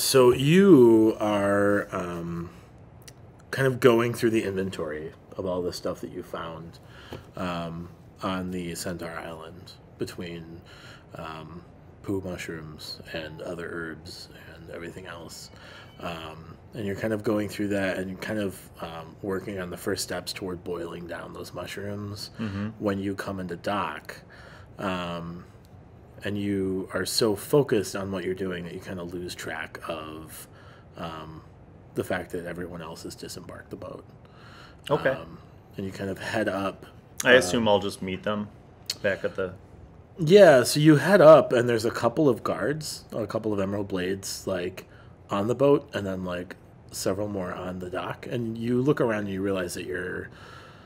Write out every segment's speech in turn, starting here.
So you are kind of going through the inventory of all the stuff that you found on the Centaur Island between poo mushrooms and other herbs and everything else. And you're kind of going through that and you're kind of working on the first steps toward boiling down those mushrooms when you come into dock. And you are so focused on what you're doing that you kind of lose track of the fact that everyone else has disembarked the boat. Okay. And you kind of head up. I assume I'll just meet them back at the... Yeah, so you head up, and there's a couple of guards, a couple of Emerald Blades, like, on the boat, and then, like, several more on the dock. And you look around and you realize that you're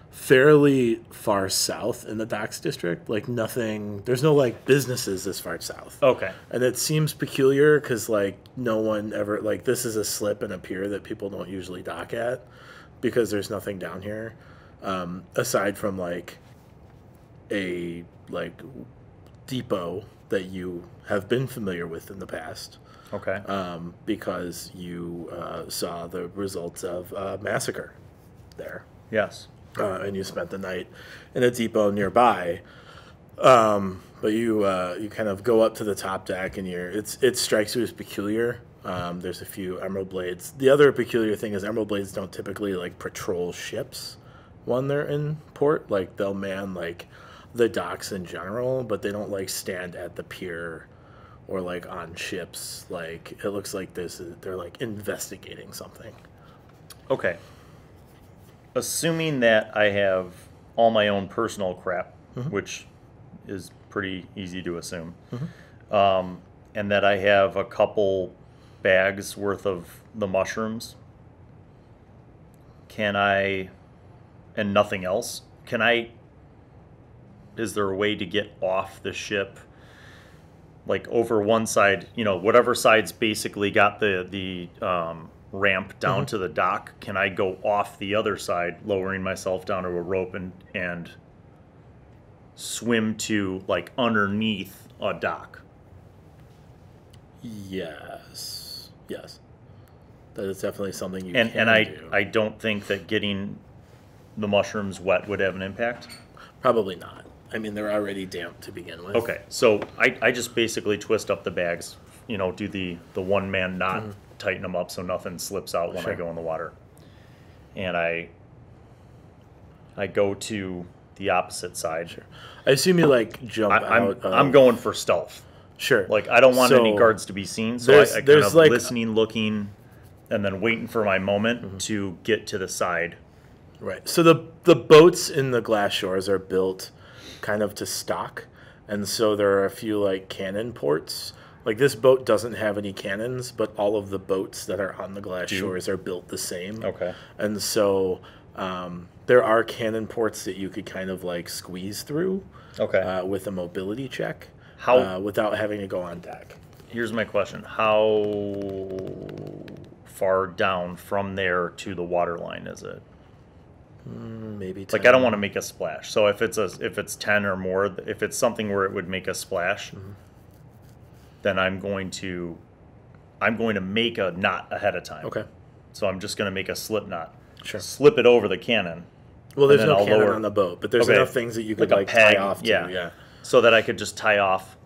fairly far south in the docks district. Like, nothing... There's no, like, businesses this far south. Okay. And it seems peculiar because, like, no one ever... Like, this is a slip and a pier that people don't usually dock at because there's nothing down here. Aside from, like, a, like... depot that you have been familiar with in the past. Okay. Because you saw the results of a massacre there. Yes. And you spent the night in a depot nearby. But you kind of go up to the top deck and it strikes you as peculiar. There's a few Emerald Blades. The other peculiar thing is Emerald Blades don't typically like patrol ships when they're in port. Like they'll man like the docks in general, but they don't like stand at the pier or like on ships. Like it looks like they're like investigating something. Okay. Assuming that I have all my own personal crap, which is pretty easy to assume, and that I have a couple bags worth of the mushrooms, can I, and nothing else, is there a way to get off the ship, like over one side, you know, whatever side's basically got the ramp down to the dock, can I go off the other side, lowering myself down to a rope and swim to, like, underneath a dock? Yes. That is definitely something you can do. And I don't think that getting the mushrooms wet would have an impact? Probably not. I mean, they're already damp to begin with. Okay, so I just basically twist up the bags, you know, do the one-man knot, tighten them up so nothing slips out when I go in the water. And I go to the opposite side. Sure. I assume you, like, jump out. I'm going for stealth. Sure. Like, I don't want any guards to be seen, so I kind of like listening, looking, and then waiting for my moment to get to the side. Right. So the boats in the glass shores are built kind of to stock, and so there are a few like cannon ports. Like this boat doesn't have any cannons, but all of the boats that are on the glass shores are built the same. Okay. And so there are cannon ports that you could kind of like squeeze through. Okay. With a mobility check. How without having to go on deck. Here's my question: how far down from there to the water line is it? Maybe 10. Like, I don't want to make a splash. So if it's 10 or more, if it's something where it would make a splash, then I'm going to make a knot ahead of time. Okay. So I'm just going to make a slip knot. Sure. Slip it over the cannon. Well, there's no cannon on the boat, but there's enough things that you could like peg, tie off to. Yeah. So that I could just tie off,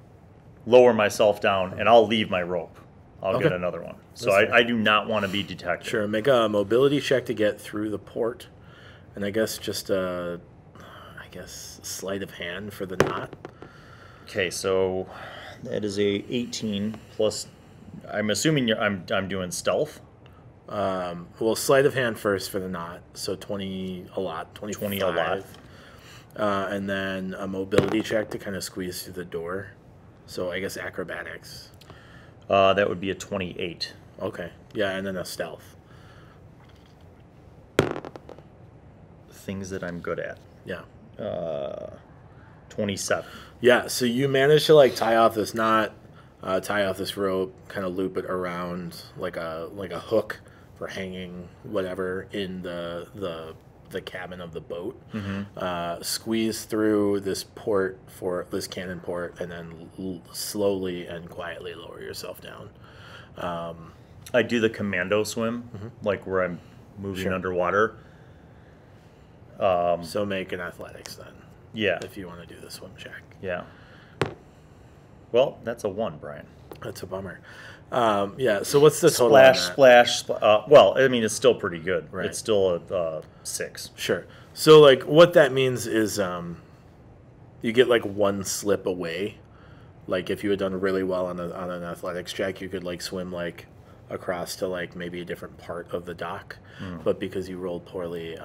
lower myself down, and I'll leave my rope. I'll get another one. So I do not want to be detected. Sure. Make a mobility check to get through the port. And I guess just sleight of hand for the knot. Okay, so that is a 18 plus. I'm assuming I'm doing stealth. Well, sleight of hand first for the knot, so 20 a lot, 25. 20 a lot. And then a mobility check to kind of squeeze through the door. So I guess acrobatics. That would be a 28. Okay, yeah, and then a stealth. Things that I'm good at. Yeah. 27. Yeah, so you manage to like tie off this knot, tie off this rope, kind of loop it around like a hook for hanging whatever in the cabin of the boat. Squeeze through this cannon port, and then slowly and quietly lower yourself down. I do the commando swim, like where I'm moving underwater. So make an athletics then. Yeah. If you want to do the swim check. Yeah. Well, that's a 1, Brian. That's a bummer. Yeah, so what's the total on that? Splash. Well, I mean, it's still pretty good. Right. It's still a 6. Sure. So, like, what that means is you get, like, 1 slip away. Like, if you had done really well on an athletics check, you could, like, swim, like, across to, like, maybe a different part of the dock. But because you rolled poorly,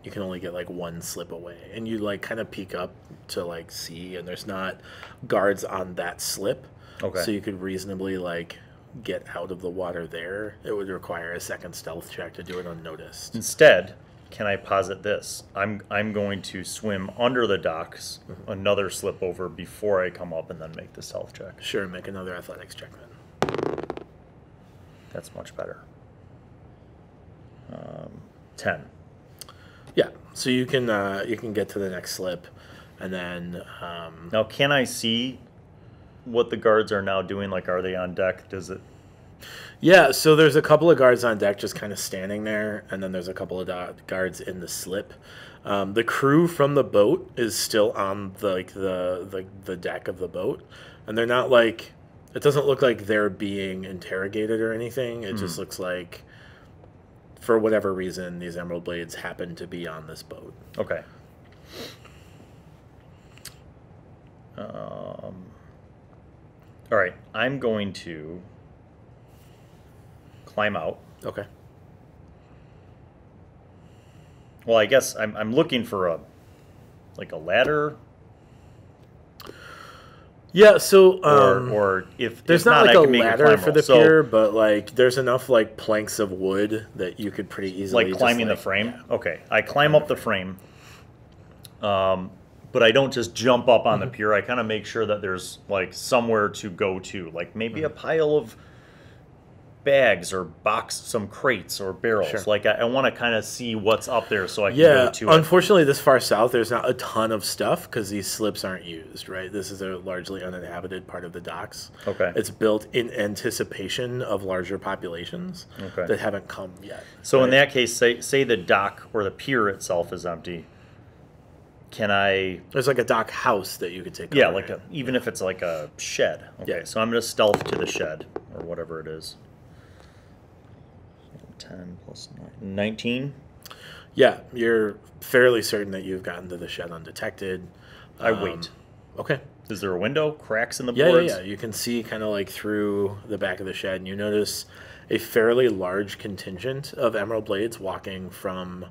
you can only get, like, 1 slip away. And you, like, kind of peek up to, like, see, and there's not guards on that slip. Okay. So you could reasonably, like, get out of the water there. It would require a second stealth check to do it unnoticed. Instead, can I posit this? I'm going to swim under the docks, another slip over before I come up, and then make the stealth check. Sure, make another athletics check then. That's much better. 10. Yeah, so you can get to the next slip, and then Now, can I see what the guards are now doing? Like, are they on deck? Does it? Yeah, so there's a couple of guards on deck just kind of standing there, and then there's a couple of guards in the slip. The crew from the boat is still on the deck of the boat, and they're not like, it doesn't look like they're being interrogated or anything. It just looks like, for whatever reason, these Emerald Blades happen to be on this boat. Okay. All right, I'm going to climb out. Okay. Well, I guess I'm looking for a ladder. Yeah, so or if there's if not like I a can make ladder climb for roll. the So, pier, but like there's enough like planks of wood that you could pretty easily like just, climbing the like, frame. yeah. Okay, I climb up the frame. But I don't just jump up on the pier. I kind of make sure that there's like somewhere to go to, like maybe a pile of bags or some crates or barrels. Sure. Like I want to kind of see what's up there so I can Yeah, go to it. unfortunately, this far south, there's not a ton of stuff because these slips aren't used, right? This is a largely uninhabited part of the docks. Okay. It's built in anticipation of larger populations that haven't come yet. So in that case, say the dock or the pier itself is empty. Can I? There's like a dock house that you could take. Yeah, over like it. even if it's like a shed. Okay, Yeah. so I'm gonna stealth to the shed or whatever it is. 10 plus 9, 19. Yeah, you're fairly certain that you've gotten to the shed undetected. I wait. Okay. Is there a window? Cracks in the Yeah, boards? yeah. You can see kind of like through the back of the shed, and you notice a fairly large contingent of Emerald Blades walking from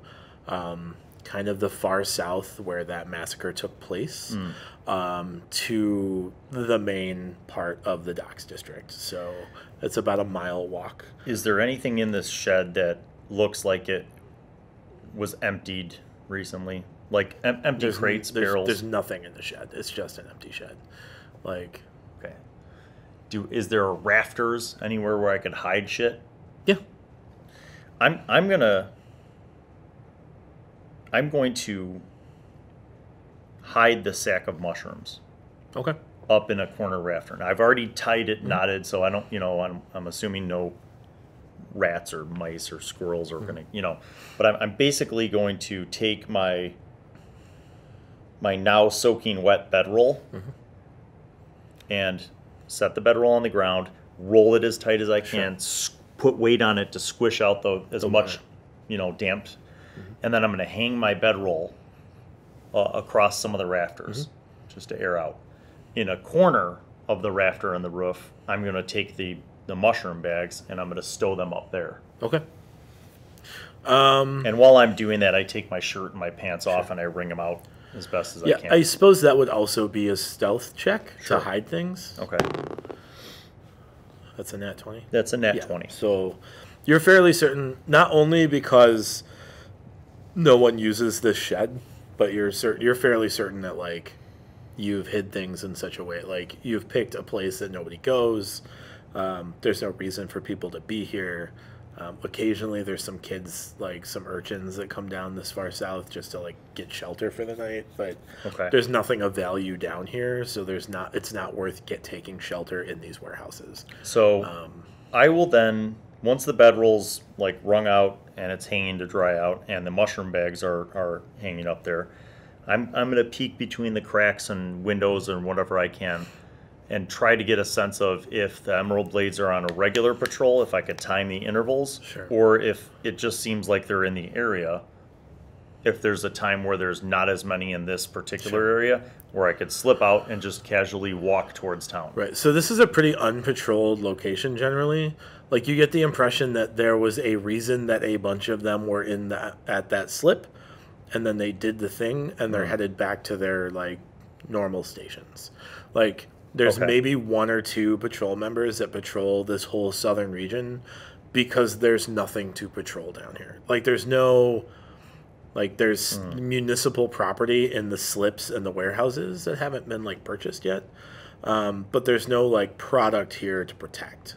kind of the far south where that massacre took place to the main part of the docks district. So it's about a mile walk. Is there anything in this shed that looks like it was emptied recently? Like empty crates, barrels? There's nothing in the shed. It's just an empty shed. Like, okay. Is there rafters anywhere where I could hide shit? yeah. I'm going to hide the sack of mushrooms Okay. up in a corner rafter. Now I've already tied it, knotted, so I don't, I'm assuming no rats or mice or squirrels are gonna, but I'm basically going to take my now soaking wet bedroll and set the bedroll on the ground, roll it as tight as I can, put weight on it to squish out as much, damp. And then I'm going to hang my bedroll across some of the rafters just to air out. In a corner of the rafter and the roof, I'm going to take the mushroom bags and I'm going to stow them up there. Okay. And while I'm doing that, I take my shirt and my pants off and I wring them out as best as I can. I suppose that would also be a stealth check to hide things. Okay. That's a nat 20? That's a nat 20. So you're fairly certain, not only because no one uses this shed, but you're fairly certain that like you've hid things in such a way, like you've picked a place that nobody goes. There's no reason for people to be here. Occasionally there's some kids, like some urchins that come down this far south just to like get shelter for the night, but there's nothing of value down here, so it's not worth taking shelter in these warehouses. So I will then once the bedroll's like wrung out and it's hanging to dry out, and the mushroom bags are hanging up there, I'm gonna peek between the cracks and windows and whatever I can, and try to get a sense of if the Emerald Blades are on a regular patrol, if I could time the intervals, Sure. or if it just seems like they're in the area. If there's a time where there's not as many in this particular area, where I could slip out and just casually walk towards town. Right. So this is a pretty unpatrolled location generally. Like, you get the impression that there was a reason that a bunch of them were in at that slip, and then they did the thing, and they're headed back to their like normal stations. Like, there's maybe 1 or 2 patrol members that patrol this whole southern region because there's nothing to patrol down here. Like, there's no... Like, there's municipal property in the slips and the warehouses that haven't been, like, purchased yet. But there's no, like, product here to protect.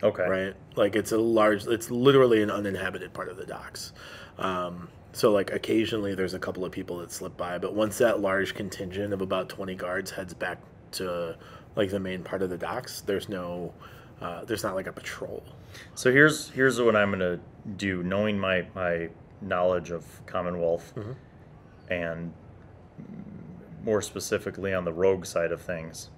Okay. Right? Like, it's literally an uninhabited part of the docks. So, like, occasionally there's a couple of people that slip by. But once that large contingent of about 20 guards heads back to, like, the main part of the docks, there's not, like, a patrol. So here's what I'm going to do, knowing my knowledge of Commonwealth, and more specifically on the rogue side of things.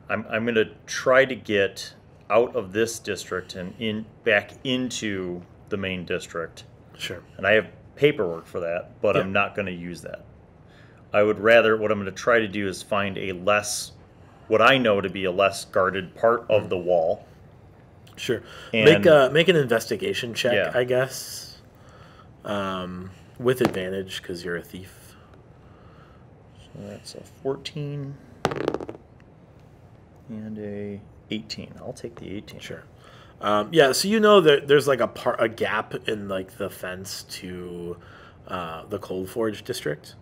I'm going to try to get out of this district and back into the main district. Sure. And I have paperwork for that, but I'm not going to use that. I would rather, what I'm going to try to do is find what I know to be a less guarded part of the wall. Sure. And make an investigation check, I guess. With advantage because you're a thief. So that's a 14 and a 18. I'll take the 18. Sure. Yeah, so you know that there's like a gap in like the fence to the Cold Forge district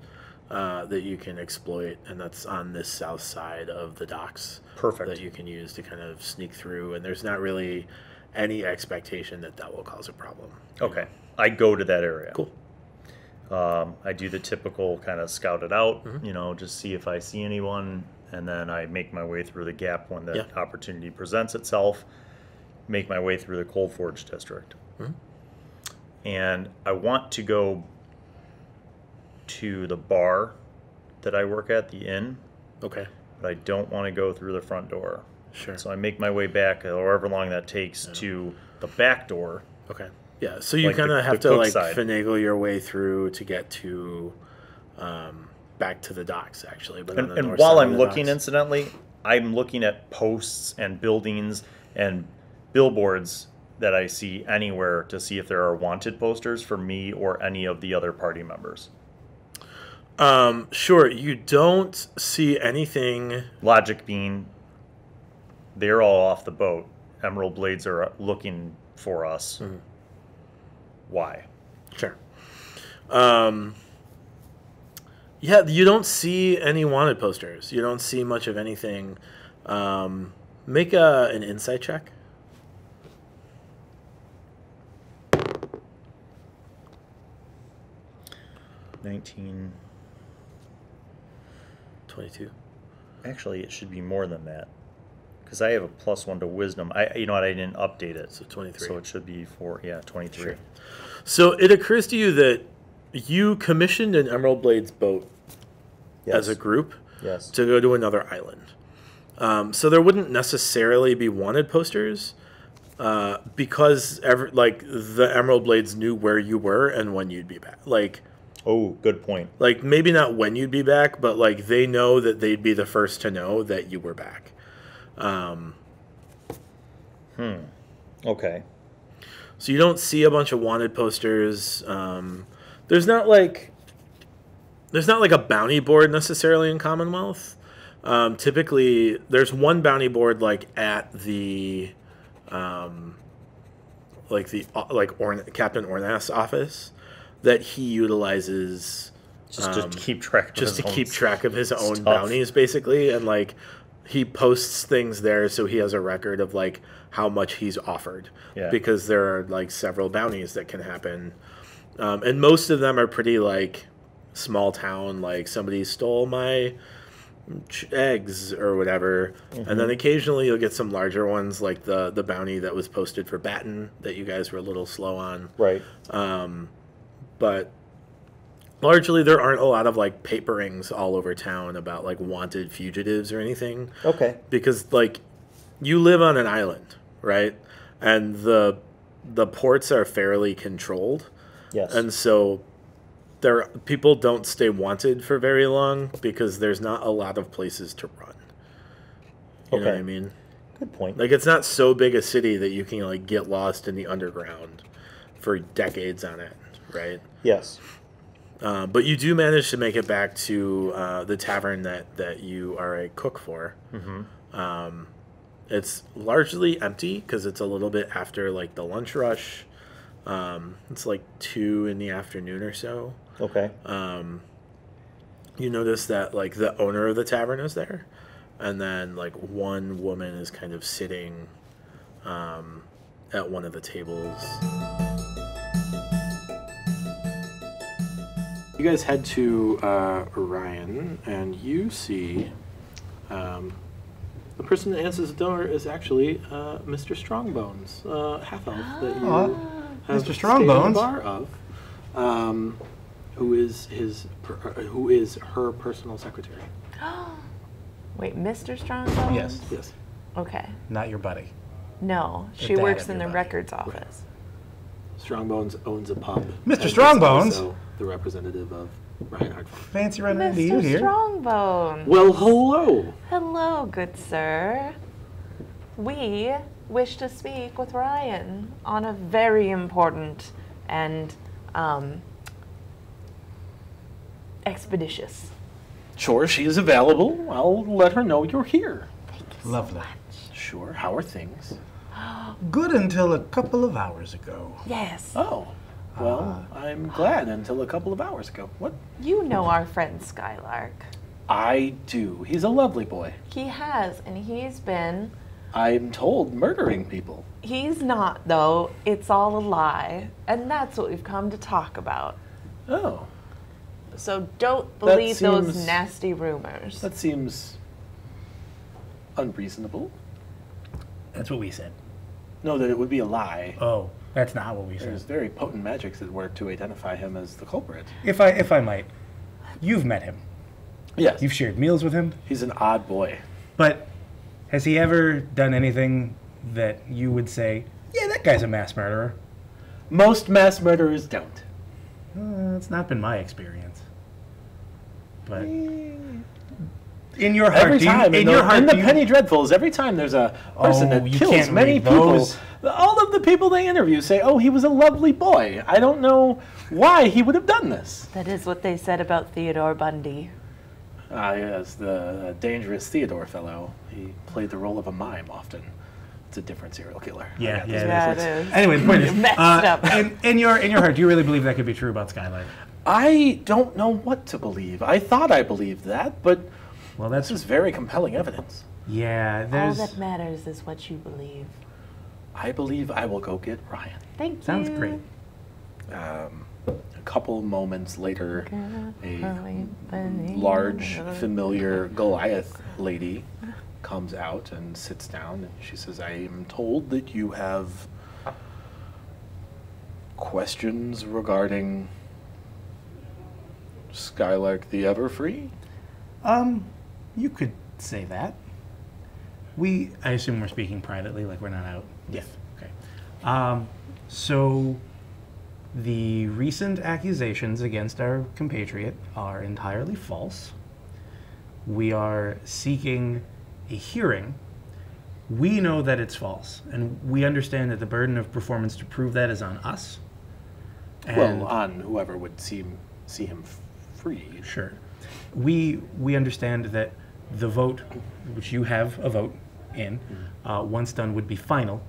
that you can exploit, and that's on this south side of the docks. Perfect. That you can use to kind of sneak through, and there's not really any expectation that will cause a problem. Okay. I go to that area. Cool. I do the typical kind of scout it out, just see if I see anyone, and then I make my way through the gap when the opportunity presents itself, make my way through the Cold Forge district. And I want to go to the bar that I work at, the inn. Okay. But I don't want to go through the front door. Sure. So I make my way back, however long that takes, to the back door. Okay. Yeah, so you Like kind of the have to cook like side. finagle your way through to get to back to the docks, actually. But on the And north while side of I'm the looking, docks. incidentally, I'm looking at posts and buildings and billboards that I see anywhere to see if there are wanted posters for me or any of the other party members. Sure, you don't see anything. Logic being, they're all off the boat. Emerald Blades are looking for us. Why? Sure. Yeah, you don't see any wanted posters. You don't see much of anything. Make an insight check. 19. 22. Actually, it should be more than that, because I have a +1 to wisdom. You know what? I didn't update it, So 23. so it should be 23. Sure. So it occurs to you that you commissioned an Emerald Blades boat as a group to go to another island. So there wouldn't necessarily be wanted posters because the Emerald Blades knew where you were and when you'd be back. Oh, good point. Like, maybe not when you'd be back, but, like, they know that they'd be the first to know that you were back. Okay. So you don't see a bunch of wanted posters. There's not like a bounty board necessarily in Commonwealth. Typically, there's one bounty board, like, at the, Captain Ornath's office that he utilizes Just to keep track of his own stuff. bounties, basically, and like he posts things there so he has a record of like how much he's offered, because there are like several bounties that can happen, and most of them are pretty like small town, like somebody stole my eggs or whatever, and then occasionally you'll get some larger ones like the bounty that was posted for Batten that you guys were a little slow on. Right. But largely there aren't a lot of like paperings all over town about like wanted fugitives or anything. Okay. Because like you live on an island, right? And the ports are fairly controlled. Yes. And so people don't stay wanted for very long because there's not a lot of places to run. You know what I mean? Good point. Like, it's not so big a city that you can, like, get lost in the underground for decades on end, right? Yes. But you do manage to make it back to the tavern that you are a cook for. Mm-hmm. It's largely empty because it's a little bit after, like, the lunch rush. It's like 2 in the afternoon or so. Okay. You notice that like the owner of the tavern is there, and then like one woman is kind of sitting at one of the tables. You guys head to Orion, and you see the person that answers the door is actually Mr. Strongbones, half elf that you have Mr. stayed in Strongbones. the bar of, who is her personal secretary. Wait, Mr. Strongbones? Yes. Yes. Okay. Not your buddy. No, she dad works of in your the buddy. records office. Strongbones owns a pub. Mr. and is Strongbones? also the representative of Reinhard. Fancy running into you Mr. here. Strongbones. Well, hello. Hello, good sir. We wish to speak with Ryan on a very important and expeditious. Sure, she is available. I'll let her know you're here. Lovely. Sure. How are things? Good until a couple of hours ago. Yes. Oh, well, I'm glad until a couple of hours ago. What? You know our friend Skylark. I do. He's a lovely boy. He has, and he's been... I'm told murdering people. He's not, though. It's all a lie. And that's what we've come to talk about. Oh, So don't believe those seems- nasty rumors. that seems unreasonable. That's what we said. No, that it would be a lie. Oh, that's not what we There's said. very potent magics at work to identify him as the culprit. If I might, you've met him. Yes. You've shared meals with him. He's an odd boy. But has he ever done anything that you would say, yeah, that guy's a mass murderer? Most mass murderers don't. It's not been my experience. But in your heart, Every do you, time in in your the, heart, in the do you- Penny Dreadfuls, every time there's a person Oh, that you kills can't many read people, those. all of the people they interview say, "Oh, he was a lovely boy." I don't know why he would have done this. That is what they said about Theodore Bundy. Ah, yes, the dangerous Theodore fellow. He played the role of a mime often. It's a different serial killer. Yeah, yeah, Yeah, it is. it is. Anyway, the point is, Messed up. in your heart, do you really believe that could be true about Skylark? I don't know what to believe. I thought I believed that, but Well, this that's is very compelling evidence. yeah. All There's that matters is what you believe. I believe I will go get Ryan. Thank sounds you. great. A couple moments later, a large, familiar Goliath lady comes out and sits down, and she says, "I am told that you have questions regarding Skylark the Everfree?" You could say that. I assume we're speaking privately, like we're not out. Yes. Okay. So the recent accusations against our compatriot are entirely false. We are seeking a hearing. We know that it's false, and we understand that the burden of performance to prove that is on us. And Well, on whoever would see him free. sure. We understand that the vote, which you have a vote in, once done would be final,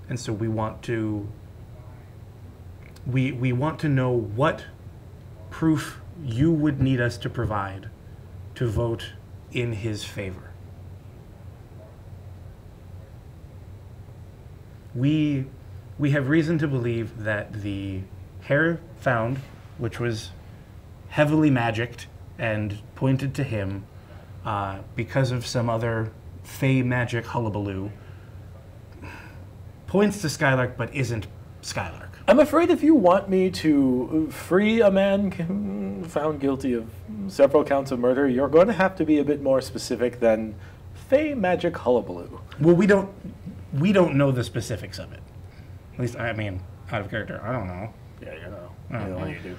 and so we want to know what proof you would need us to provide to vote in his favor. We have reason to believe that the hair found, which was heavily magicked and pointed to him, because of some other fey magic hullabaloo, points to Skylark but isn't Skylark. I'm afraid if you want me to free a man found guilty of several counts of murder, you're going to have to be a bit more specific than fey magic hullabaloo. Well, we don't know the specifics of it. At least, I mean, out of character, I don't know. Yeah, you know. You know you do.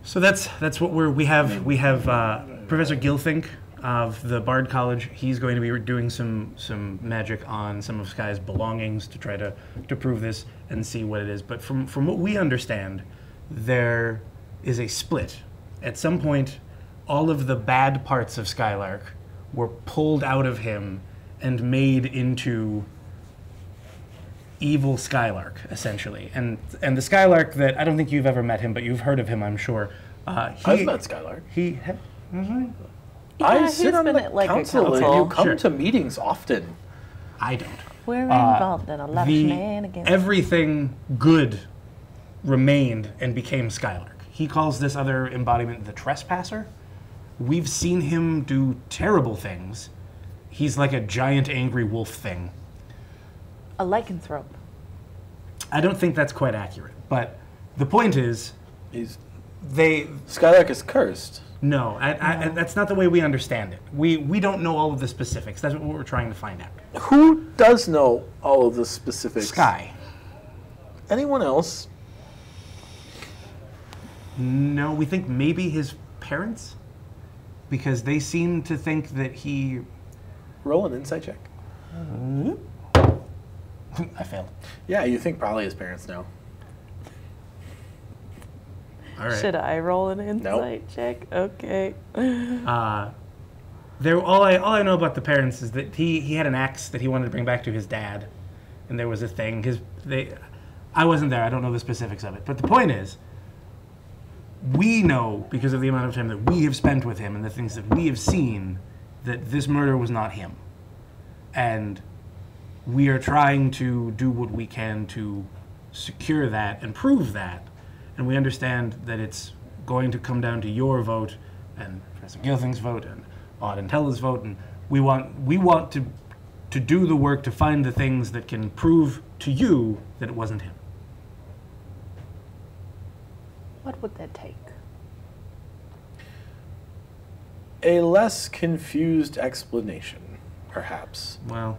So that's what we have Professor Gilfink of the Bard College. He's going to be doing some magic on some of Sky's belongings to try to prove this and see what it is. But from what we understand, there is a split. At some point, all of the bad parts of Skylark were pulled out of him and made into evil Skylark, essentially. And the Skylark that, I don't think you've ever met him, but you've heard of him, I'm sure. I've met Skylark. Yeah, I he's sit on been the at, like, a council and council. you come Sure. to meetings often. I don't. We're involved in a lot of shenanigans. Everything good remained and became Skylark. He calls this other embodiment the Trespasser. We've seen him do terrible things. He's like a giant angry wolf thing. A lycanthrope. I don't think that's quite accurate, but the point is, Skylark is cursed. no, that's not the way we understand it. We don't know all of the specifics. That's what we're trying to find out. Who does know all of the specifics? Sky. Anyone else? No, we think maybe his parents, because they seem to think that he... Roll an insight check. I failed. Yeah, you think probably his parents know. All right. Should I roll an insight check? Okay. All I know about the parents is that he had an axe that he wanted to bring back to his dad, and there was a thing. I wasn't there. I don't know the specifics of it. But the point is, we know, because of the amount of time that we have spent with him and the things that we have seen, that this murder was not him. And we are trying to do what we can to secure that and prove that. And we understand that it's going to come down to your vote and Professor Gilfink's vote and Odd and Tella's vote. And we want to do the work to find the things that can prove to you that it wasn't him. What would that take? A less confused explanation, perhaps. Well,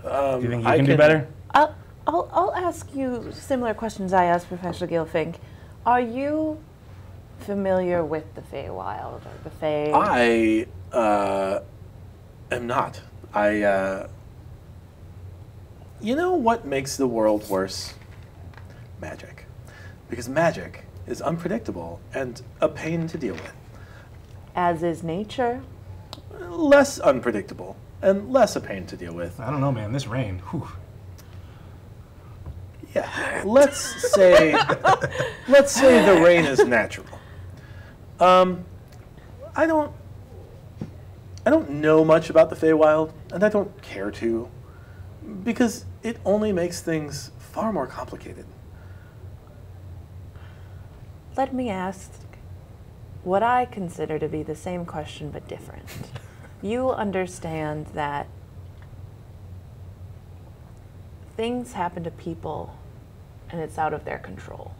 do you think you I can do better? I'll ask you similar questions I asked Professor Gilfink. Are you familiar with the Feywild or the Fey? I am not. You know what makes the world worse? Magic. Because magic is unpredictable and a pain to deal with. As is nature. Less unpredictable and less a pain to deal with. I don't know, man. This rain. Whew. Yeah, let's say the rain is natural. I don't know much about the Feywild, and I don't care to, because it only makes things far more complicated. Let me ask what I consider to be the same question but different. You understand that things happen to people and it's out of their control.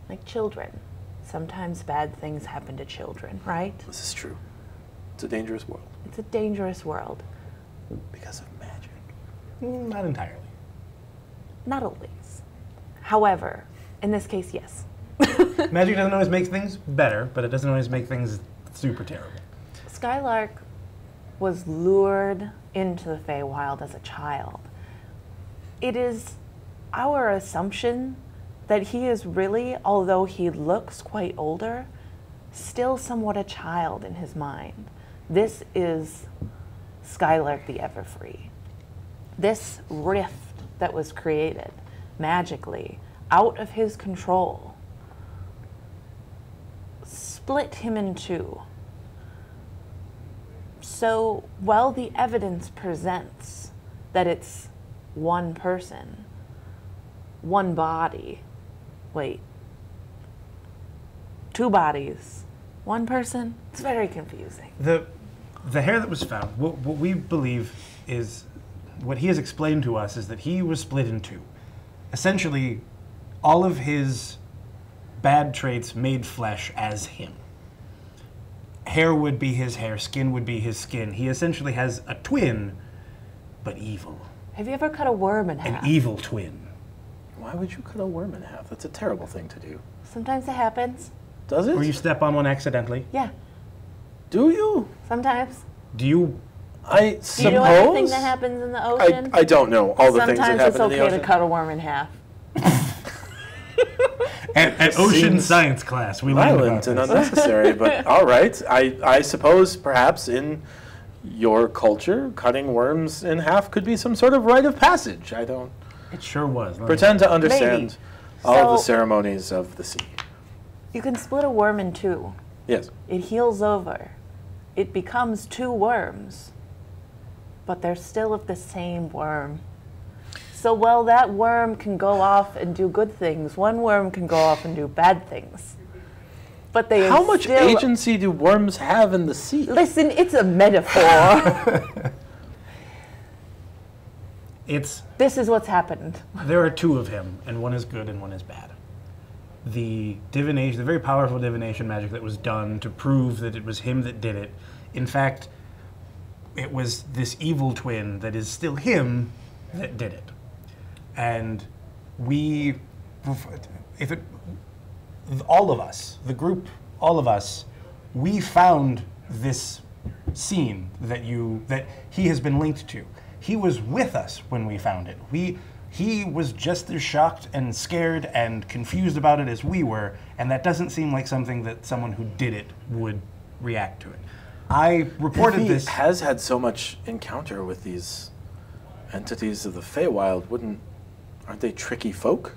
Like children. Sometimes bad things happen to children, right? This is true. It's a dangerous world. It's a dangerous world. Because of magic. Not entirely. Not always. However, in this case, yes. Magic doesn't always make things better, but it doesn't always make things super terrible. Skylark was lured into the Feywild as a child. It is our assumption that he is really, although he looks quite older, still somewhat a child in his mind. This is Skylark the Everfree. This rift that was created magically out of his control split him in two. So while the evidence presents that it's one person, one body, wait, two bodies, one person, it's very confusing. the hair that was found, what we believe is, what he has explained to us is that he was split in two. Essentially, all of his bad traits made flesh as him. Hair would be his hair, skin would be his skin. He essentially has a twin, but evil. Have you ever cut a worm in half? An evil twin. Why would you cut a worm in half? That's a terrible thing to do. Sometimes it happens. Does it? Or you step on one accidentally. Yeah, Do you? sometimes. Do you? I Do suppose. you know everything that happens in the ocean? I don't know all the things that Sometimes happen it's in the okay ocean. to cut a worm in half. At ocean Seems science class, we learned about Violent and this. unnecessary, but all right. I suppose perhaps in your culture, cutting worms in half could be some sort of rite of passage. I don't It sure was. pretend to understand all of the So- ceremonies of the sea. You can split a worm in two. Yes. It heals over. It becomes two worms. But they're still of the same worm. So while that worm can go off and do good things, one worm can go off and do bad things. But they How much still... agency do worms have in the sea? Listen, it's a metaphor. This is what's happened. There are two of him, and one is good and one is bad. The divination, the very powerful divination magic that was done to prove that it was him that did it, in fact, it was this evil twin that is still him that did it. And all of us, the group, all of us, we found this scene that he has been linked to. He was with us when we found it. He was just as shocked and scared and confused about it as we were, and that doesn't seem like something that someone who did it would react to it. I reported If he this. has had so much encounter with these entities of the Feywild, aren't they tricky folk?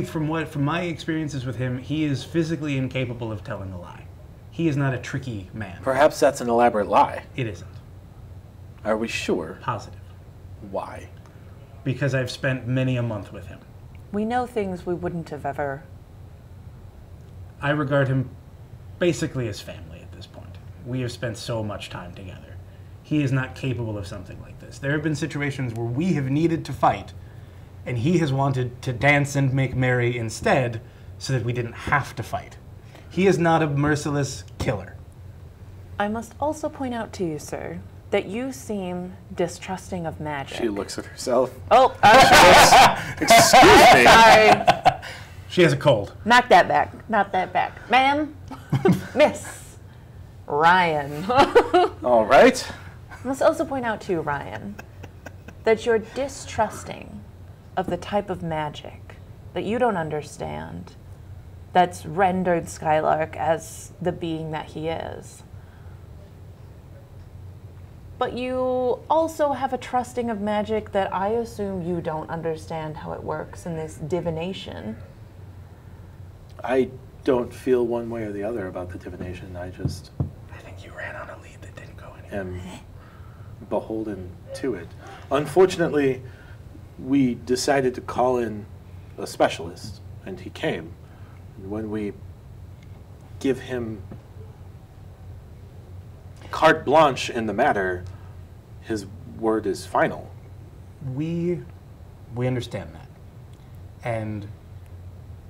From my experiences with him, he is physically incapable of telling a lie. He is not a tricky man. Perhaps that's an elaborate lie. It isn't. Are we sure? Positive. Why? Because I've spent many a month with him. We know things we wouldn't have ever... I regard him basically as family at this point. We have spent so much time together. He is not capable of something like this. There have been situations where we have needed to fight, and he has wanted to dance and make merry instead so that we didn't have to fight. He is not a merciless killer. I must also point out to you, sir, that you seem distrusting of magic. She looks at herself. Oh, Excuse me. sorry. She has a cold. Knock that back. Knock that back. Ma'am. Miss. Ryan. All right. I must also point out to you, Ryan, that you're distrusting of the type of magic that you don't understand that's rendered Skylark as the being that he is. But you also have a trusting of magic that I assume you don't understand how it works in this divination. I don't feel one way or the other about the divination. I think you ran on a lead that didn't go anywhere. am beholden to it. Unfortunately, we decided to call in a specialist, and he came. And when we give him carte blanche in the matter, his word is final. We understand that. And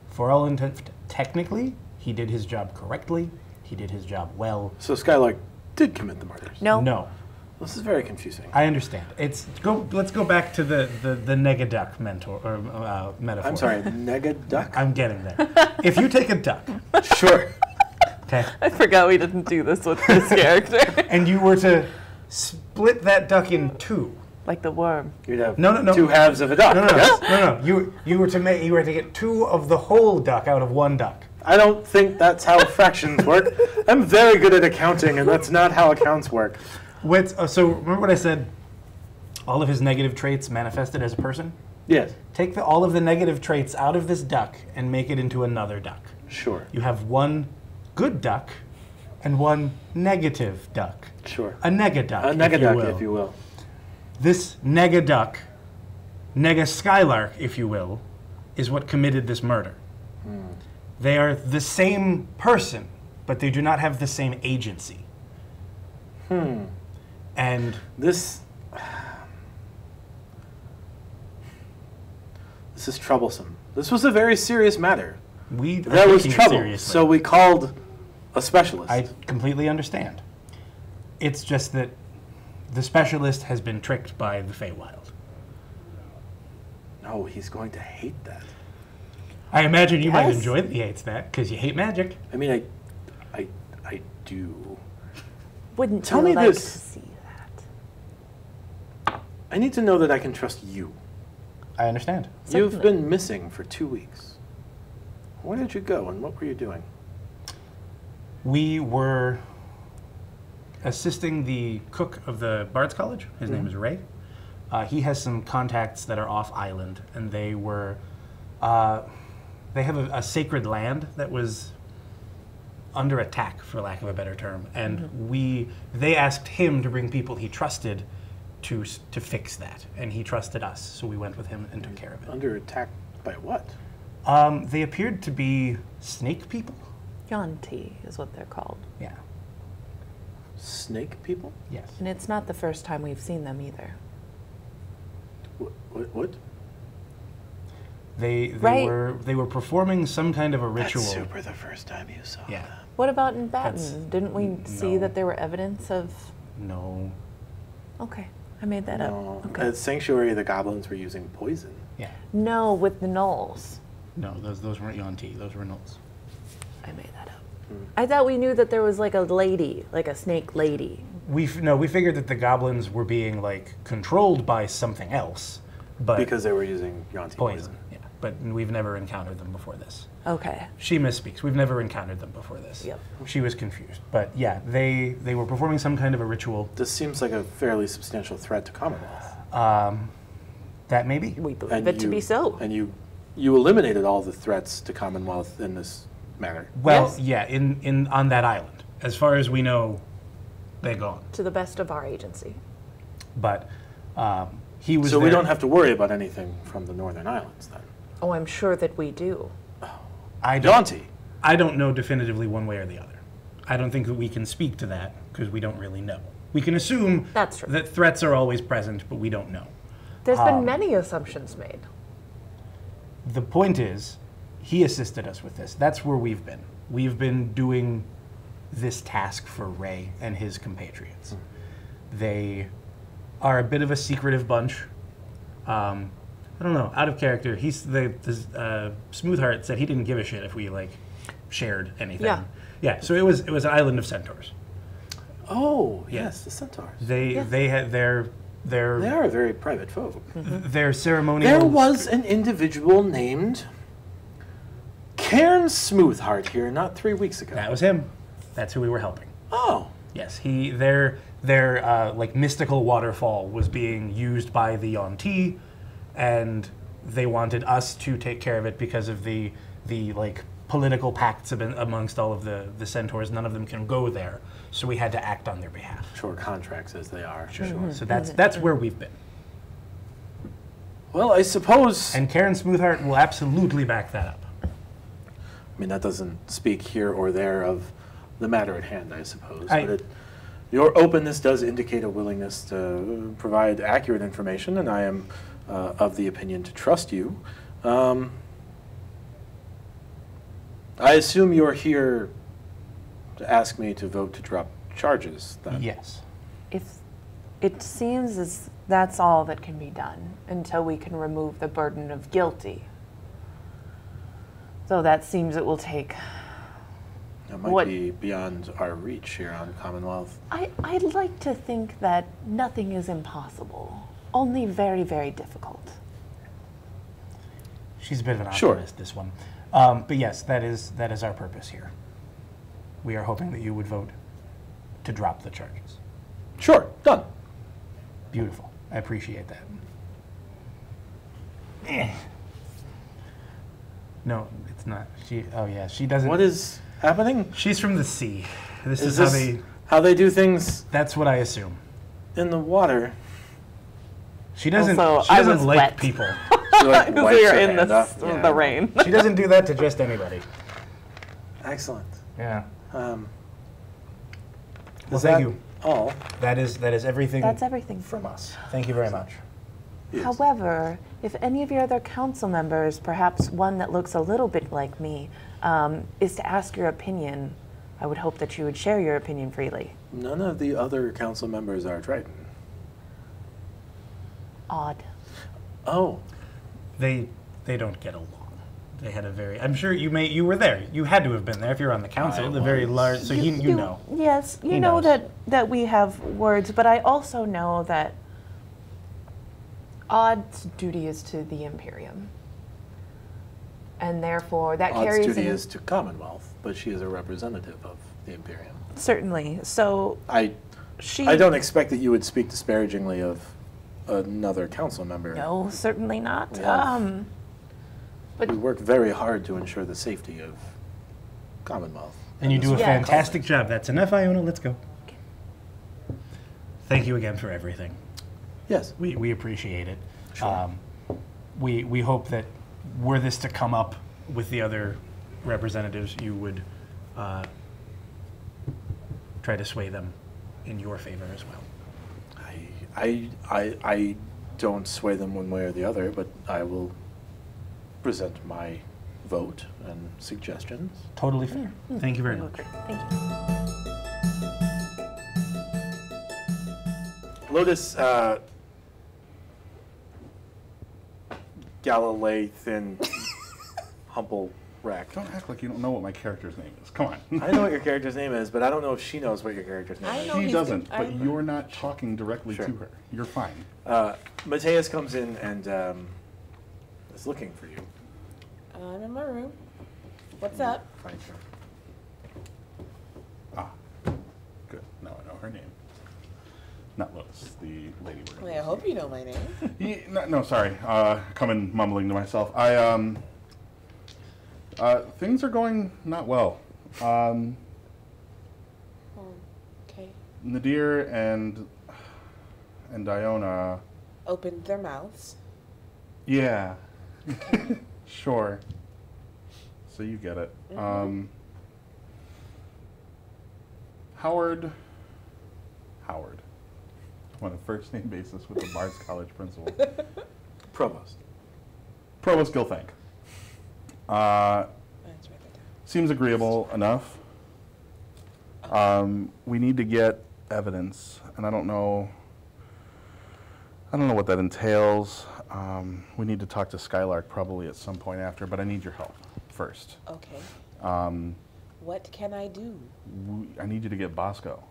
for all intents, technically, he did his job correctly. He did his job well. So Skylark did commit the murders. No. No. This is very confusing. I understand. Let's go back to the negaduck metaphor. I'm sorry, negaduck? I'm getting there. If you take a duck, Sure. okay, I forgot we didn't do this with this character. and you were to split that duck in two. Like the worm. You'd have No. two halves of a duck. No. Yes? You were to get two of the whole duck out of one duck. I don't think that's how fractions work. I'm very good at accounting, and that's not how accounts work. So remember what I said? All of his negative traits manifested as a person? Yes. Take all of the negative traits out of this duck and make it into another duck. Sure. You have one good duck and one negative duck. Sure. A negaduck, A negaduck, if you will. This negaduck, nega-skylark, if you will, is what committed this murder. They are the same person, but they do not have the same agency. And This is troublesome. This was a very serious matter. we There are was taking it trouble, seriously. so we called a specialist. I completely understand. It's just that the specialist has been tricked by the Feywild. No, he's going to hate that. I imagine you might Yes. enjoy that he hates that, because you hate magic. I mean, I do. Wouldn't Tell you me like this. to see that? I need to know that I can trust you. I understand. You've Certainly. been missing for 2 weeks. Where did you go and what were you doing? We were assisting the cook of the Bards College. His name is Ray. He has some contacts that are off island, and they were, they have a sacred land that was under attack, for lack of a better term, and they asked him to bring people he trusted to fix that, and he trusted us, so we went with him and took care of it. Under attack by what? They appeared to be snake people. Yonti is what they're called. Yeah. Snake people? Yes. And it's not the first time we've seen them either. What? They Right. were performing some kind of a ritual. That's super the first time you saw Yeah. them. What about in That's- Batten? Didn't we see no. that there were evidence of... No. Okay, I made that No. up. Okay. At Sanctuary, the goblins were using poison. Yeah. No, with the gnolls. No, those weren't Yonti. Those were Knolls. I made that up. I thought we knew that there was like a lady, like a snake lady. We figured that the goblins were being like controlled by something else, but Because they were using Yonti poison. Yeah. But we've never encountered them before this. Okay. She misspeaks. We've never encountered them before this. Yep. She was confused. But yeah, they were performing some kind of a ritual. This seems like a fairly substantial threat to Commonwealth. That maybe. We believe it to be so. And you eliminated all the threats to Commonwealth in this manner. Well, Yes. yeah, in on that island. As far as we know, they're gone. To the best of our agency. But he was So we there. don't have to worry about anything from the Northern Islands then. Oh, I'm sure that we do. I don't, Yonti. I don't know definitively one way or the other. I don't think that we can speak to that because we don't really know. We can assume That's true. that threats are always present, but we don't know. There's been many assumptions made. The point is, he assisted us with this. That's where we've been. We've been doing this task for Ray and his compatriots. They are a bit of a secretive bunch. I don't know, out of character. He's Smoothheart said he didn't give a shit if we like shared anything. Yeah. Yeah. So it was an island of centaurs. Oh, yes, the centaurs. They had their They are very private folk. their ceremonial. There was an individual named Cairn Smoothheart here not 3 weeks ago. That was him. That's who we were helping. Oh, Yes, their like mystical waterfall was being used by the Yonti, and they wanted us to take care of it because of the like political pacts amongst all of the centaurs. None of them can go there, so we had to act on their behalf. short contracts as they are. Sure. So that's where we've been. Well, I suppose. And Karen Smoothheart will absolutely back that up. I mean, that doesn't speak here or there of the matter at hand, I suppose. I- But your openness does indicate a willingness to provide accurate information, and I am of the opinion to trust you. I assume you're here to ask me to vote to drop charges, then? Yes. If it seems as that's all that can be done until we can remove the burden of guilty. So that seems it will take. That might What- be beyond our reach here on Commonwealth. I'd like to think that nothing is impossible, only very, very difficult. She's a bit of an Sure. optimist, this one. But yes, that is our purpose here. We are hoping that you would vote to drop the charges. Sure, done. Beautiful. I appreciate that. Eh. No, it's not. She doesn't. What is happening? She's from the sea. This Is is how this how they do things That's what I assume. in the water? She doesn't. Also, she I doesn't was like wet. people. She, like, Because wipes we her are in hand off. the Yeah. rain. She doesn't do that to just anybody. Excellent. Yeah. Well, Well, thank you. all. That is everything. That's everything. from us. Thank you very much. Yes. However, if any of your other council members, perhaps one that looks a little bit like me, is to ask your opinion, I would hope that you would share your opinion freely. None of the other council members are Triton. Odd. Oh, They don't get along. They had a very. I'm sure you were there. You had to have been there if you're on the council. I The very was. large. So you know. Yes, you He know knows. that we have words, but I also know that Odd's duty is to the Imperium. And therefore, that Odd's carries duty an- is to Commonwealth, but she is a representative of the Imperium. Certainly. So I she... don't expect that you would speak disparagingly of another council member. No, certainly not. Yeah. But We work very hard to ensure the safety of Commonwealth. And you do a Yeah. fantastic job. That's enough, Iona. Let's go. Thank you again for everything. Yes. We appreciate it. Sure. We hope that were this to come up with the other representatives, you would try to sway them in your favor as well. I don't sway them one way or the other, but I will present my vote and suggestions. Totally fair. Thank you very I much. agree. Thank you. Lotus, Galilee, thin, humble rack. Don't act like you don't know what my character's name is. Come on. I know what your character's name is, but I don't know if she knows what your character's name I is. know She he's doesn't, good. but I'm- you're not talking directly Sure. to her. You're fine. Mateus comes in and is looking for you. I'm in my room. What's up? Find her. Ah, good. Now I know her name. Not Lotus, the lady we're Wait, I hope you know my name. No, sorry. Coming mumbling to myself. Things are going not well. Okay. Nadir and Iona. Opened their mouths. Yeah. Sure. So you get it. Howard. On a first name basis with the Bards College principal. Provost. Provost Gilthank. Let's write that down. Seems agreeable enough. We need to get evidence, and I don't know what that entails. We need to talk to Skylark probably at some point after, but I need your help first. Okay. Um, What can I do? I need you to get Bosco.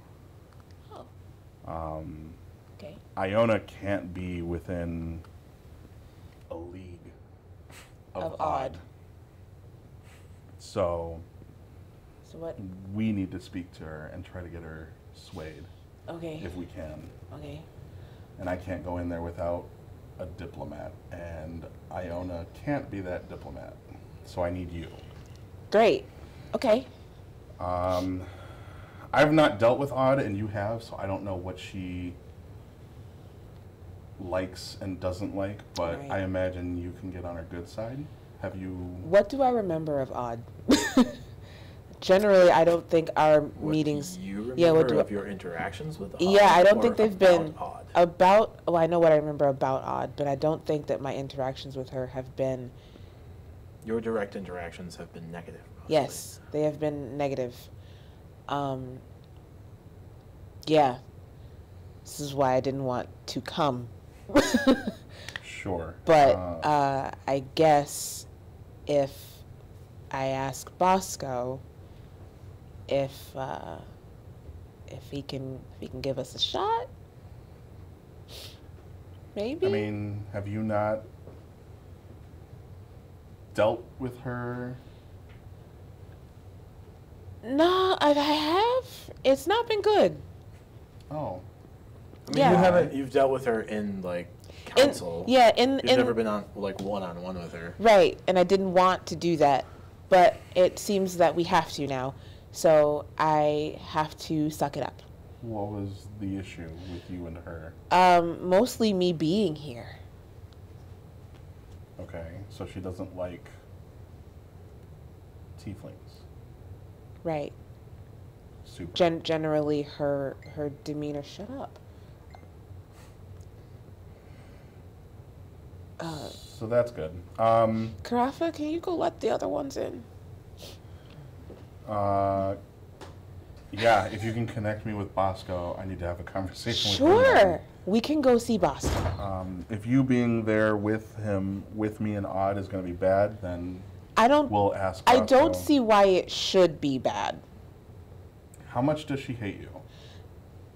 Oh. Okay. Iona can't be within a league of odd. So So what? we need to speak to her and try to get her swayed Okay. if we can. Okay. And I can't go in there without a diplomat, and Iona can't be that diplomat. So I need you. Great. Okay. I've not dealt with Odd, and you have, so I don't know what she likes and doesn't like, but Right. I imagine you can get on her good side. Have you... What do I remember of Odd? Generally, I don't think our What meetings. do you remember Yeah, what do of I- your interactions with Odd? Yeah, I don't or think they've about been Odd? about. Oh, I know what I remember about Odd, but I don't think that my interactions with her have been. Your direct interactions have been negative. Mostly. Yes, they have been negative. Yeah. This is why I didn't want to come. Sure. But I guess if I ask Bosco if he can give us a shot, maybe. I mean, have you not dealt with her? No, I have. It's not been good. Oh. I mean, Yeah. you haven't. You've dealt with her in like council. You've never been on like one-on-one with her. Right, and I didn't want to do that, but it seems that we have to now. So I have to suck it up. What was the issue with you and her? Mostly me being here. Okay, so she doesn't like tieflings. Right. Super. generally her demeanor. Shut up. So that's good. Carafa, can you go let the other ones in? Yeah, if you can connect me with Bosco, I need to have a conversation with him. Sure. We can go see Bosco. If you being there with him, with me and Odd is going to be bad, then we'll ask I Bosco. don't see why it should be bad. How much does she hate you?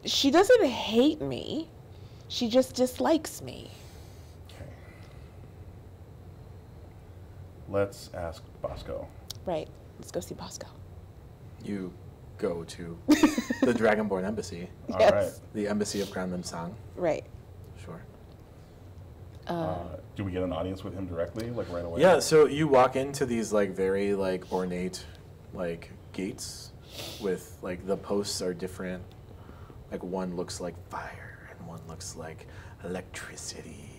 She doesn't hate me. She just dislikes me. Okay. Let's ask Bosco. Right. Let's go see Bosco. You go to the Dragonborn Embassy, All Yes. right. the Embassy of Granlund Song. Right. Sure. Do we get an audience with him directly, like right away? Yeah, so you walk into these like very like ornate like gates with like the posts are different. Like one looks like fire and one looks like electricity.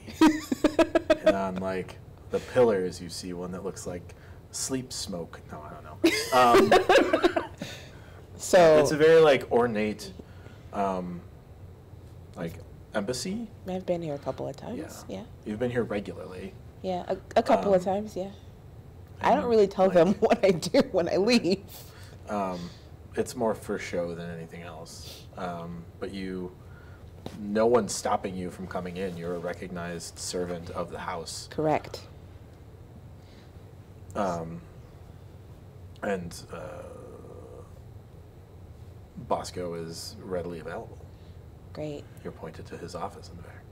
And on like the pillars you see one that looks like sleep smoke. No, I don't know. So It's a very like ornate like embassy. I've been here a couple of times. Yeah. You've been here regularly. Yeah. A couple of times. Yeah. I don't really tell them what I do when I leave. It's more for show than anything else. But no one's stopping you from coming in. You're a recognized servant of the house. Correct. And Bosco is readily available. Great. You're pointed to his office in the back.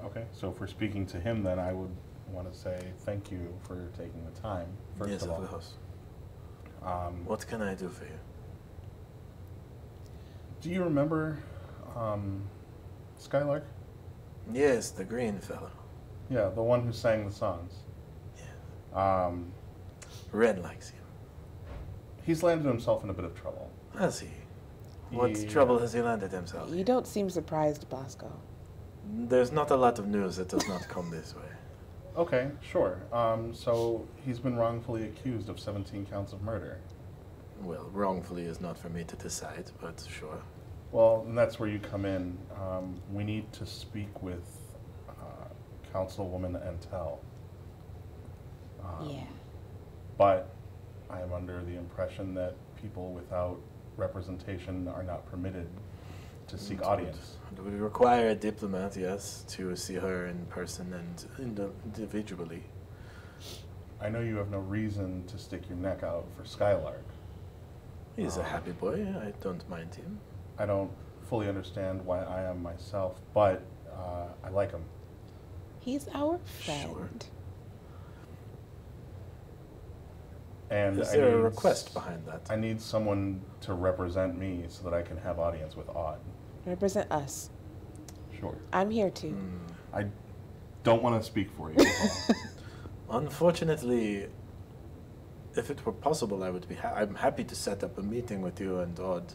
Okay, so if we're speaking to him, then I would want to say thank you for taking the time, first Yes, of all. of course. What can I do for you? Do you remember Skylark? Yes, the green fellow. Yeah, the one who sang the songs. Yeah. Red likes him. He's landed himself in a bit of trouble. Has he? What Yeah. trouble has he landed himself in? You don't seem surprised, Bosco. There's not a lot of news that does not come this way. Okay, sure. So he's been wrongfully accused of 17 counts of murder. Well, wrongfully is not for me to decide, but sure. Well, and that's where you come in. We need to speak with Councilwoman Antel. Yeah. But I am under the impression that people without representation are not permitted to seek audience. It would require a diplomat, yes, to see her in person and individually. I know you have no reason to stick your neck out for Skylark. He's a happy boy. I don't mind him. I don't fully understand why I am myself, but I like him. He's our friend. And Is there a request behind that? I need someone to represent me so that I can have audience with Odd. Represent us. Sure. I'm here too. I don't want to speak for you. Unfortunately, if it were possible, I would be. I'm happy to set up a meeting with you and Odd,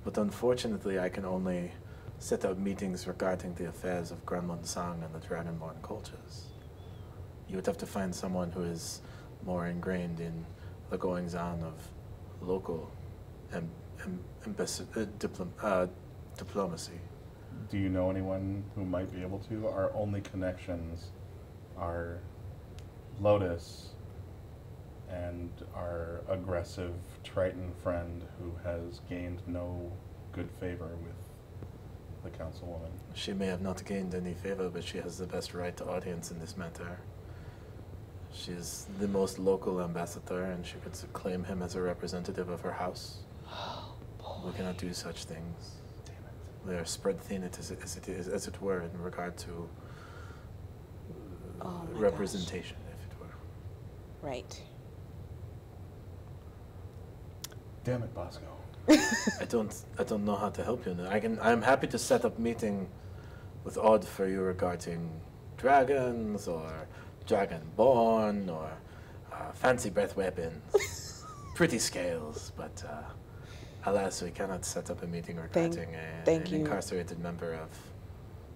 but unfortunately, I can only set up meetings regarding the affairs of Granlund Song and the Dragonborn cultures. You would have to find someone who is more ingrained in the goings-on of local diplomacy. Do you know anyone who might be able to? Our only connections are Lotus and our aggressive Triton friend who has gained no good favor with the councilwoman. She may have not gained any favor, but she has the best right to audience in this matter. She is the most local ambassador, and she could claim him as a representative of her house. We cannot do such things. Damn it. They are spread thin as it were, in regard to Oh my representation, if it were. Right. Damn it, Bosco. I don't know how to help you. I'm happy to set up meeting with Odd for you regarding dragons or dragonborn or fancy breath weapons, pretty scales. But alas, we cannot set up a meeting regarding an incarcerated member of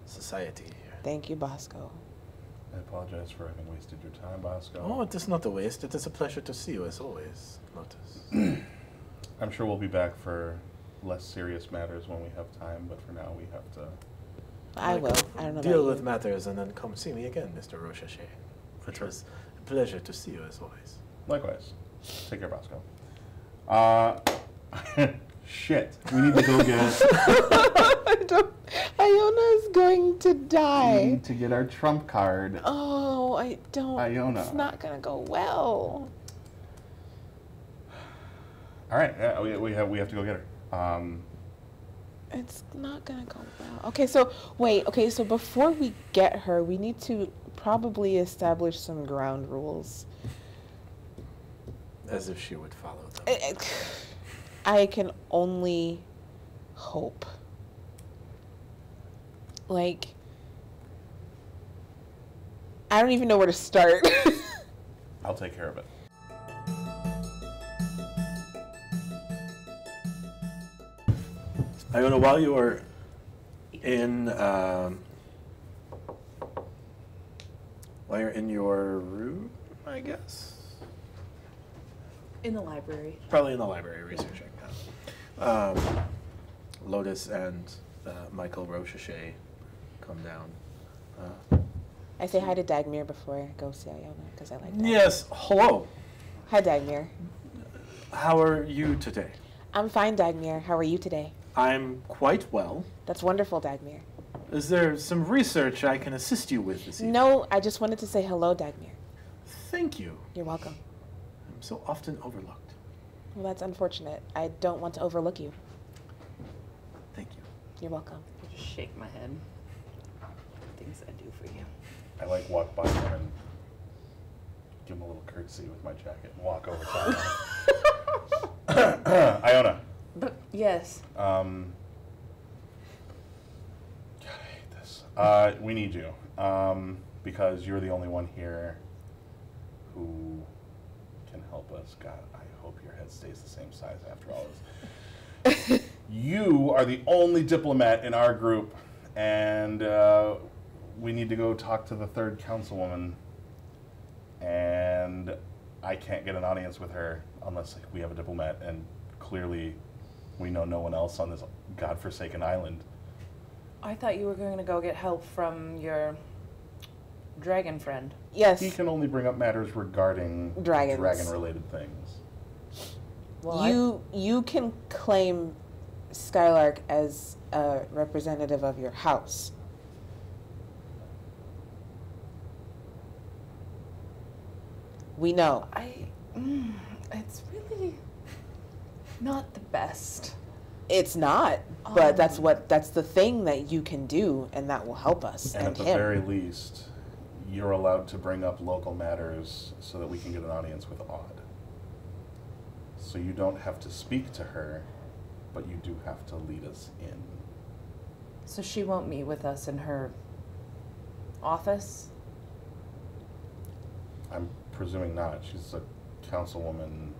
society here. Thank you, Bosco. I apologize for having wasted your time, Bosco. Oh, it is not a waste. It is a pleasure to see you as always, Lotus. I'm sure we'll be back for less serious matters when we have time, but for now we have to... I will. I don't know Deal about with you. matters and then come see me again, Mr. Rochachet. It was a pleasure to see you as always. Likewise. Take care, Bosco. Shit. We need to go get... Iona is going to We die. need to get our trump card. Oh, I don't. Iona. It's not going to go well. All right. Yeah, we have to go get her. It's not going to go well. Okay, so wait. Okay, so before we get her, we need to probably establish some ground rules. As if she would follow them. I can only hope. Like, I don't even know where to start. I'll take care of it. Iona, while you were in your room, I guess? In the library. Probably in the library researching. Lotus and Michael Rochachet come down. I say hi to Dagmir before I go see Iona, because I like that. Yes, hello. Hi, Dagmir. How are you today? I'm fine, Dagmir. How are you today? I'm quite well. That's wonderful, Dagmir. Is there some research I can assist you with this evening? No, I just wanted to say hello, Dagmir. Thank you. You're welcome. I'm so often overlooked. Well, that's unfortunate. I don't want to overlook you. Thank you. You're welcome. I just shake my head. Things I do for you. I like walk by him and give him a little curtsy with my jacket and walk over to him. Iona. But yes. God, I hate this. We need you. Because you're the only one here who can help us. God, I hope your head stays the same size after all this. You are the only diplomat in our group, and we need to go talk to the third councilwoman. And I can't get an audience with her unless we have a diplomat, and clearly we know no one else on this godforsaken island. I thought you were going to go get help from your dragon friend. Yes. He can only bring up matters regarding Dragons. dragon-related things. Well, You can claim Skylark as a representative of your house. We know. It's really not the best. It's not, but that's the thing that you can do, and that will help us And and at the him. very least, you're allowed to bring up local matters so that we can get an audience with Odd. So you don't have to speak to her, but you do have to lead us in. So she won't meet with us in her office? I'm presuming not. She's a councilwoman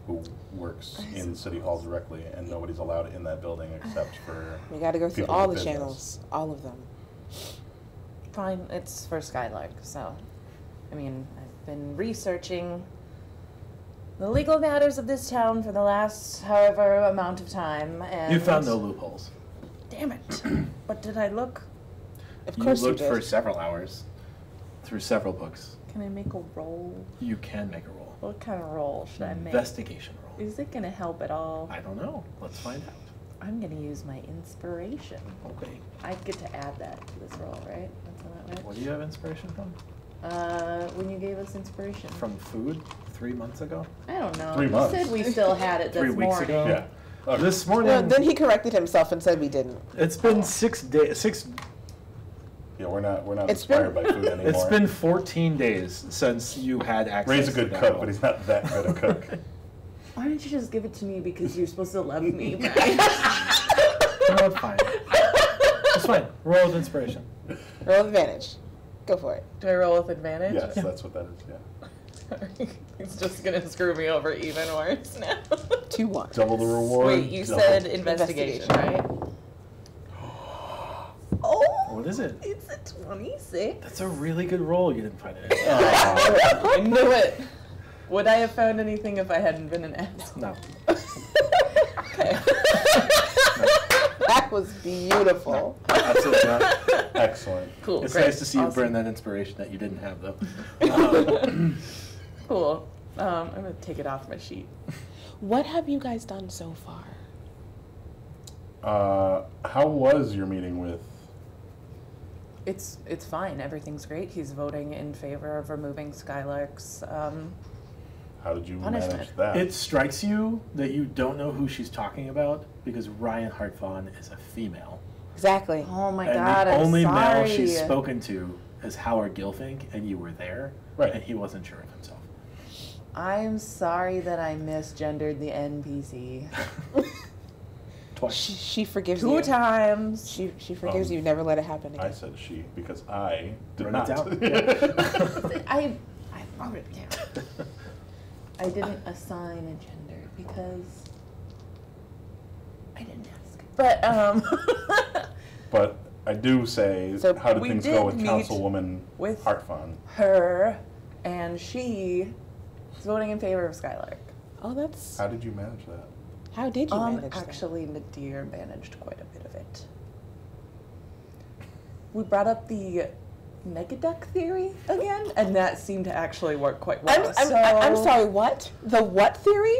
who works in City Hall directly, and nobody's allowed in that building except for We got to go through people all with the business. channels, all of them. Fine, it's for Skylark, so. I mean, I've been researching the legal matters of this town for the last however amount of time, and... You found no loopholes. Damn it. But did I look? Of course you you looked did. for several hours through several books. Can I make a roll? You can make a roll. What kind of roll should I make? Investigation roll. Is it going to help at all? I don't know. Let's find out. I'm going to use my inspiration. Okay. I get to add that to this roll, right? That's how that works? What do you have inspiration from? When you gave us inspiration. From food 3 months ago? I don't know. 3 You months. said we still had it this 3 weeks morning. ago? Yeah. Okay. This morning, Well, then he corrected himself and said we didn't. it's been 6 days. Yeah, we're not It's inspired been- by food anymore. It's been 14 days since you had access. Ray's a good to that cook, roll. but he's not that good a cook. Why didn't you just give it to me because you're supposed to love me, right? No, it's fine. It's fine. Roll with inspiration. Roll advantage. Go for it. Do I roll with advantage? Yes, that's what that is, yeah. It's just gonna screw me over even worse now. 2-1. Double the reward. Wait, you double- said investigation, right? Oh, What is it? it's a 26. That's a really good roll. You didn't find it. I knew it. Would I have found anything if I hadn't been an asshole? No. Okay. That was beautiful. Absolutely not. Excellent. Cool. It's great. nice to see you Awesome. burn that inspiration that you didn't have, though. Cool. I'm gonna take it off my sheet. What have you guys done so far? How was your meeting with? It's fine. Everything's great. He's voting in favor of removing Skylark's. How did you Punishment. manage that? It strikes you that you don't know who she's talking about because Ryan Hartfawn is a female. Exactly. Oh my And God! the I'm only sorry. male she's spoken to is Howard Gilfink, and you were there, Right. and he wasn't sure of himself. I'm sorry that I misgendered the NPC Twice. She forgives two you. times. She forgives you. Never let it happen I again. said she because I did Run not. it down. I wrote it down. I didn't assign a gender because I didn't ask. But But I do say, So how did we things did go with meet Councilwoman with- Hartfawn? her and she is voting in favor of Skylark. Oh, that's. How did you manage that? How did you manage Actually, Nadir managed quite a bit of it. We brought up the Negaduck theory again, and that seemed to actually work quite well. that? I'm sorry. What? The what theory?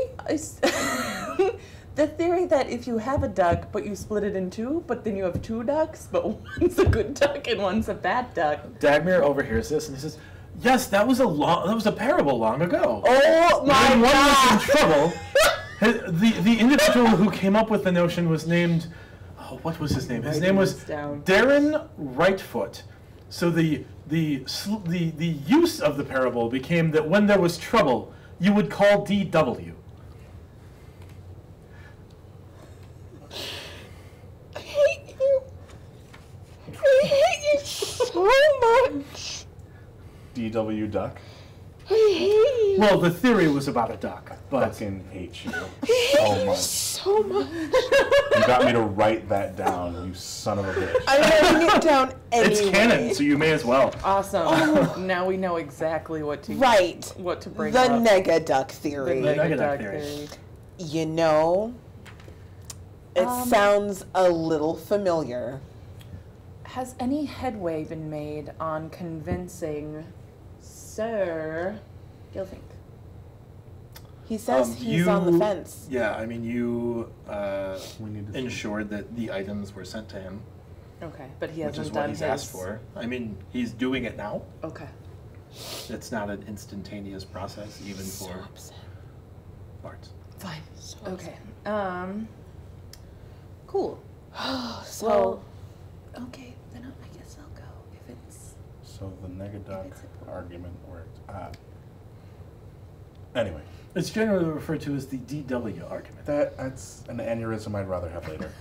The theory that if you have a duck, but you split it in two, but then you have two ducks, but one's a good duck and one's a bad duck. Dagmar overhears this and he says, "Yes, that was a parable long ago. Oh my When one was in God! trouble, the individual who came up with the notion was named, what was his name? His Writing name was this down. Darren Rightfoot. So the use of the parable became that when there was trouble, you would call DW. I hate you. I hate you so much. DW Duck? I hate you. Well, the theory was about a duck, but Fucking hate you I so hate you much. so much. You got me to write that down, you son of a bitch. I'm writing it down anyway. it's canon, so you may as well. Awesome. Now we know exactly what to Right. what to bring The up. Negaduck The theory. Negaduck Negaduck theory. theory. You know, it sounds a little familiar. Has any headway been made on convincing Sir Gilfink? He says he's on the fence. Yeah, I mean, you We need to ensured that the items were sent to him, Okay, but he which hasn't is done what he's his. asked for. I mean, he's doing it now. Okay. It's not an instantaneous process, even So for upset. Bards. Fine. So Okay. Cool. upset. So Well, okay, then I guess I'll go if it's. So the Negaduck If it's important. argument worked. Anyway, It's generally referred to as the DW argument. that's an aneurysm I'd rather have later.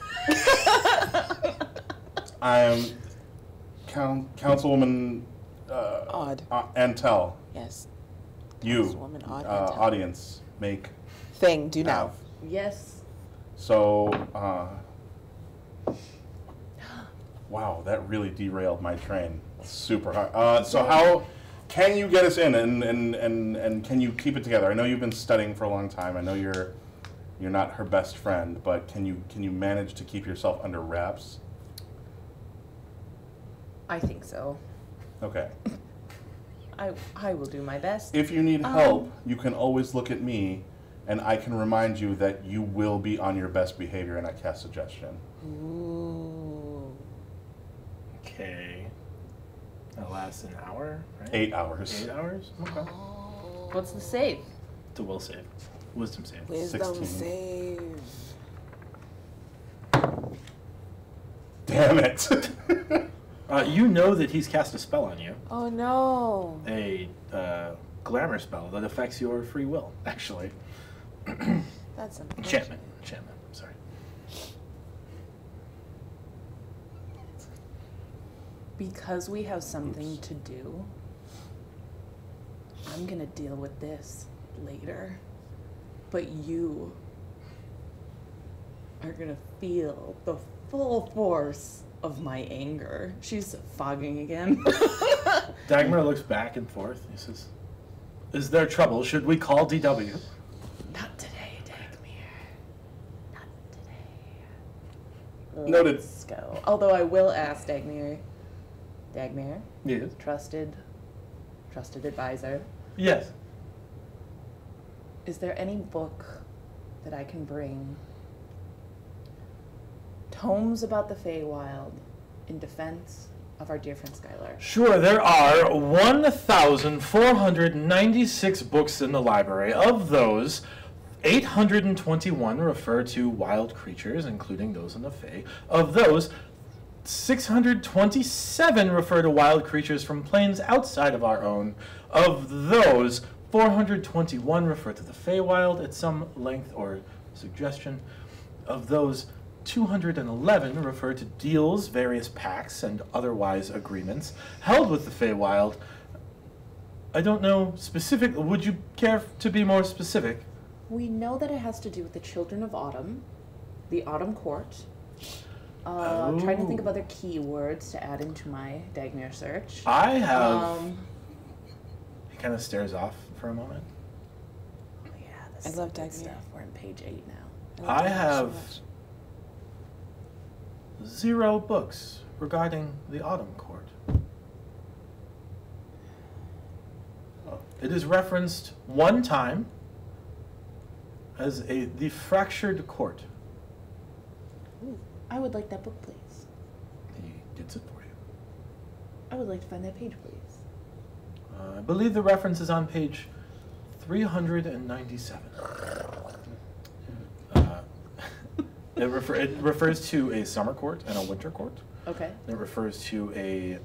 I'm Councilwoman Odd. Antel. Yes. You, Councilwoman Odd Antel. audience, make Thing. Do now. have. Yes. So, wow, that really derailed my train super hard. So how can you get us in and can you keep it together? I know you've been studying for a long time. I know you're not her best friend, but can you manage to keep yourself under wraps? I think so. Okay. I will do my best. If you need help, you can always look at me, and I can remind you that you will be on your best behavior, and I cast suggestion. Ooh. Okay. That lasts an hour, right? 8 hours. 8 hours? Okay. What's the save? It's a will save. Wisdom save. Wisdom 16. save. Damn it! You know that he's cast a spell on you. Oh no. A glamour spell that affects your free will, actually. That's unfortunate. Enchantment. Enchantment, I'm sorry. Because we have something to do, I'm gonna deal with this later. But you are gonna feel the full force of my anger. She's fogging again. Dagmar looks back and forth. He says, "Is there trouble? Should we call DW?" Not today, Dagmar. Not Noted. Let's go. Although I will ask Dagmir. Yes. Trusted advisor. Yes. Is there any book that I can bring? Tomes about the Feywild in defense of our dear friend Skylar. Sure, there are 1,496 books in the library. Of those, 821 refer to wild creatures, including those in the Fae. Of those, 627 refer to wild creatures from planes outside of our own. Of those, 421 refer to the Feywild at some length or suggestion. Of those, 211 refer to deals, various pacts, and otherwise agreements held with the Feywild. I don't know specific. Would you care to be more specific? We know that it has to do with the Children of Autumn, the Autumn Court. I'm trying to think of other keywords to add into my Dagmir search. I have... He kind of stares off for a moment. Oh yeah, this I is love the good Dagmir. stuff. We're in page 8 now. love I that so have much. 0 books regarding the Autumn Court. It is referenced one time as the Fractured Court. I would like that book, please. He gets it for you. I would like to find that page, please. I believe the reference is on page 397. It refers to a summer court and a winter court. Okay. It refers to a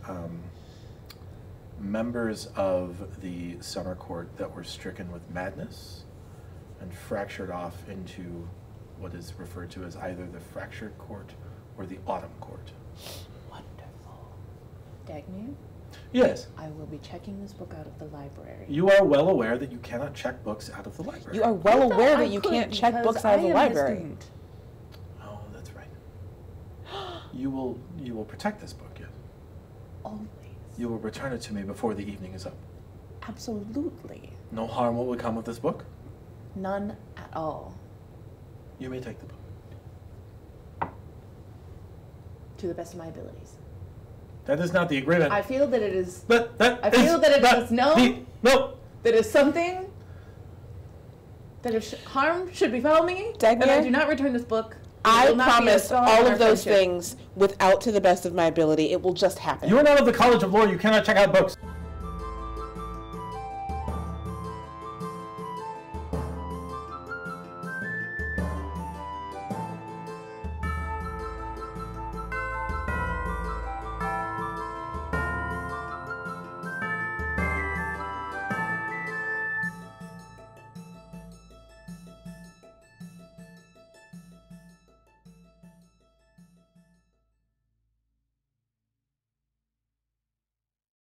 members of the summer court that were stricken with madness and fractured off into what is referred to as either the Fractured Court or the Autumn Court. Wonderful. Dagmir, Yes, I will be checking this book out of the library. you are well aware that you cannot check books out of the library. You are well I thought aware I that you could can't check because books out of I the am a library. student. Oh, that's right. You will protect this book, yes. Always. You will return it to me before the evening is up. Absolutely. No harm will come of this book. None at all. You may take the book. To the best of my abilities. That is not the agreement. I feel that it is. I I feel that it is known. No. That is something. That if harm should befall me. And I Dagmir? do not return this book. It I will not be a promise scar on all our of those friendship. things without to the best of my ability. It will just happen. You are not of the College of Lore. You cannot check out books.